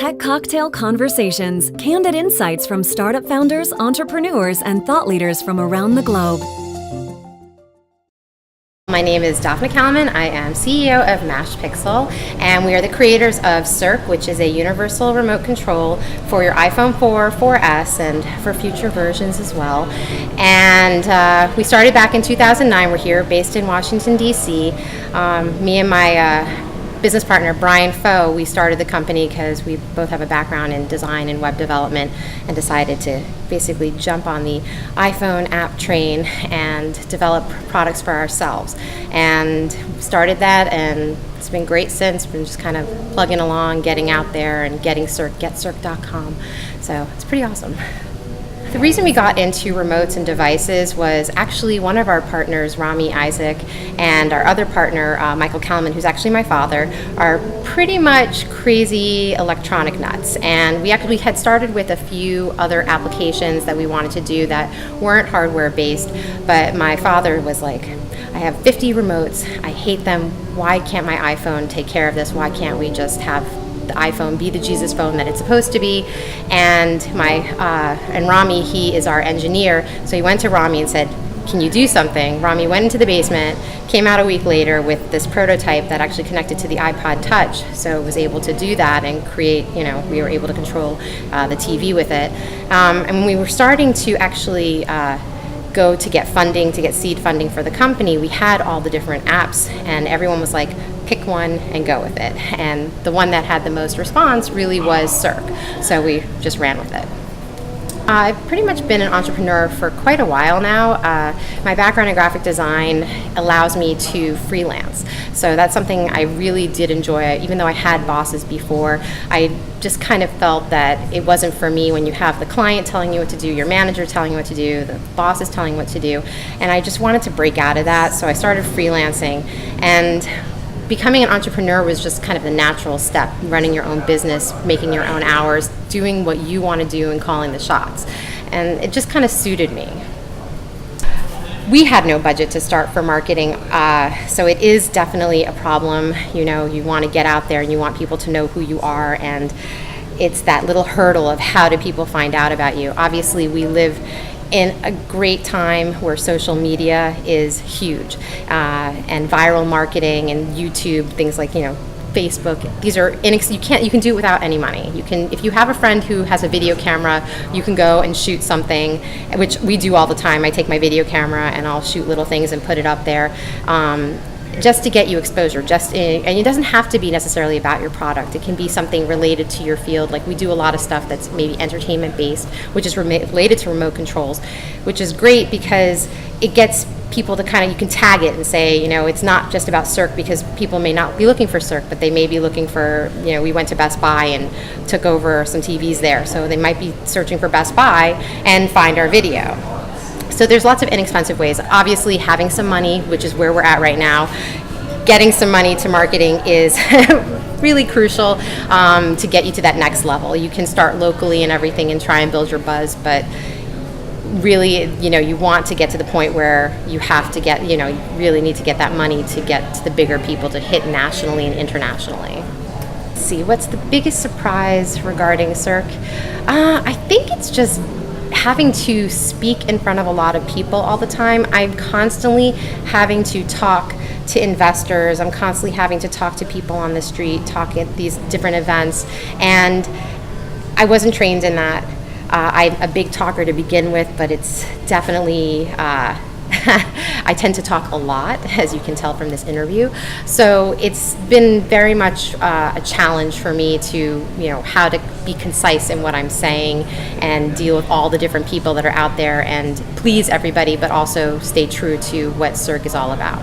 Tech Cocktail Conversations, candid insights from startup founders, entrepreneurs, and thought leaders from around the globe. My name is Daphna Kalman. I am CEO of Mashed Pixel, and we are the creators of Circ, which is a universal remote control for your iPhone 4, 4S, and for future versions as well. And we started back in 2009. We're here based in Washington, D.C. Me and my business partner, Brian Foe, we started the company because we both have a background in design and web development and decided to basically jump on the iPhone app train and develop products for ourselves. And started that, and it's been great since. We're just kind of plugging along, getting out there and getting Circ, getcirc.com. So it's pretty awesome. The reason we got into remotes and devices was actually one of our partners, Rami Isaac, and our other partner, Michael Kalman, who's actually my father, are pretty much crazy electronic nuts. And we actually had started with a few other applications that we wanted to do that weren't hardware based, but my father was like, I have 50 remotes, I hate them, why can't my iPhone take care of this? Why can't we just have the iPhone be the Jesus phone that it's supposed to be? And Rami, he is our engineer, so he went to Rami and said, can you do something? Rami went into the basement, came out a week later with this prototype that actually connected to the iPod Touch, so was able to do that and create, we were able to control the TV with it. And when we were starting to actually go to get funding, to get seed funding for the company, we had all the different apps, and everyone was like, pick one and go with it. And the one that had the most response really was Circ, so we just ran with it. I've pretty much been an entrepreneur for quite a while now. My background in graphic design allows me to freelance. So that's something I really did enjoy. Even though I had bosses before, I just kind of felt that it wasn't for me when you have the client telling you what to do, your manager telling you what to do, the boss is telling you what to do. And I just wanted to break out of that, so I started freelancing. And becoming an entrepreneur was just kind of the natural step, running your own business, making your own hours, doing what you want to do and calling the shots. And it just kind of suited me. We had no budget to start for marketing, so it is definitely a problem. You want to get out there and you want people to know who you are, and it's that little hurdle of how do people find out about you. Obviously, we live in a great time where social media is huge, and viral marketing and YouTube, things like Facebook. These are you can do it without any money. You can, if you have a friend who has a video camera, you can go and shoot something, which we do all the time. I take my video camera and I'll shoot little things and put it up there. Just to get you exposure, and it doesn't have to be necessarily about your product. It can be something related to your field. Like we do a lot of stuff that's maybe entertainment based, which is related to remote controls, which is great because it gets people to you can tag it and say, it's not just about Circ, because people may not be looking for Circ, but they may be looking for, we went to Best Buy and took over some TVs there. So they might be searching for Best Buy and find our video. So there's lots of inexpensive ways. Obviously, having some money, which is where we're at right now, getting some money to marketing is really crucial to get you to that next level. You can start locally and everything and try and build your buzz, but really, you want to get to the point where you have to get, you really need to get that money to get to the bigger people, to hit nationally and internationally. Let's see, what's the biggest surprise regarding Circ? I think it's just having to speak in front of a lot of people all the time. I'm constantly having to talk to investors. I'm constantly having to talk to people on the street, talk at these different events, and I wasn't trained in that. I'm a big talker to begin with, but it's definitely I tend to talk a lot, as you can tell from this interview. So it's been very much a challenge for me to, how to be concise in what I'm saying and deal with all the different people that are out there and please everybody, but also stay true to what Circ is all about.